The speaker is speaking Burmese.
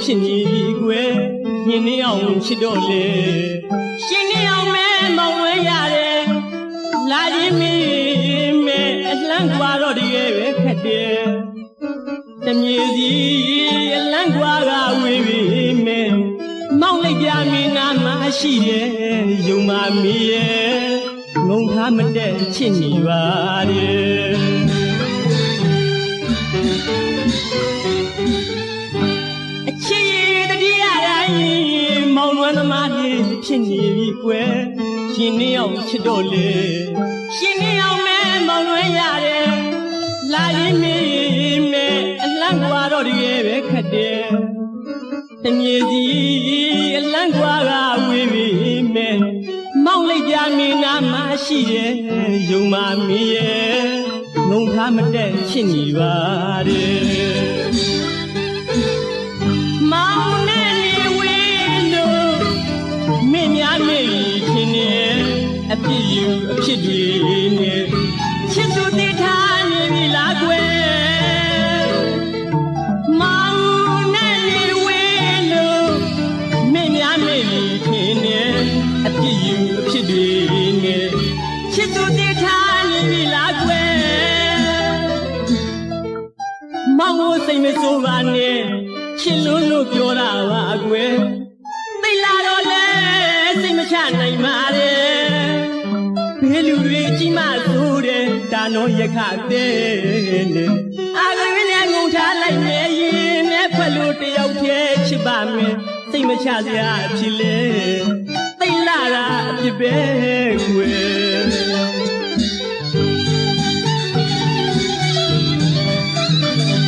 ဖြစ်နေပြီကွယ်ညနေအောင်ချစ်တော့လေရှင်နေအောင်မဲမောင်ဝဲရတယ်လာရင်မင်းမဲအလန်းကွာတော့တကယ်ပဲခက်တယ်တမြေစီအလန်းကွာကဝေးပြီမဲမောင်လိုက်ပြမင်းနာမရှိတယ်ယုံမမီရဲ့ငုံထားမတဲ့ချစ်နေပါတယ်အချစ်ရတတိယတိုင်းမောင်လွမ်းသမားလေးဖြစ်နေပြီကွယ်ရှင်နေအောင်ချစ်တော့လေရှင်နေအောင်မဲမောင်လွမ်းရတယ်လာရင်မေးမဲအလန့်ကွာတော့တကယ်ပဲခက်တယ်တမြေစီအလန့်ကွာကဝေးပြီမဲမောင်လိုက်ပြမင်းနာမရှိတယ်ယုံမမီရဲ့ငုံထားမတဲ့ချစ်နေပါတယ်မောင်နဲ့နေဝေးလို့မင်းများမေးခြင်းနဲ့အပြစ်ယူအဖြစ်တွေနဲ့ချစ်သူတည်ထားနေပြီလားကွယ်မောင်နဲ့နေဝေးလို့မင်းများမေးခြင်းနဲ့အပြစ်ယူအဖြစ်တွေနဲ့ချစ်သူတည်ထားနေပြီလားကွယ်မောင်ကိုစိတ်မဆိုးပါနဲ့ချစ်လို့ပြောတာပါကွယ်သိလာတော့လဲစိတ်မချနိုင်ပါနဲ့ဘေးလူတွေကြီးမဆိုးတယ်ဒါတော့ရခတဲ့နဲ့အာကလေးနဲ့ငုံထားလိုက်နေရင်နဲ့ဖက်လို့တယောက်တည်းချစ်ပါမယ်စိတ်မချစရာဖြစ်လေသိလာတာအဖြစ်ပဲကွယ်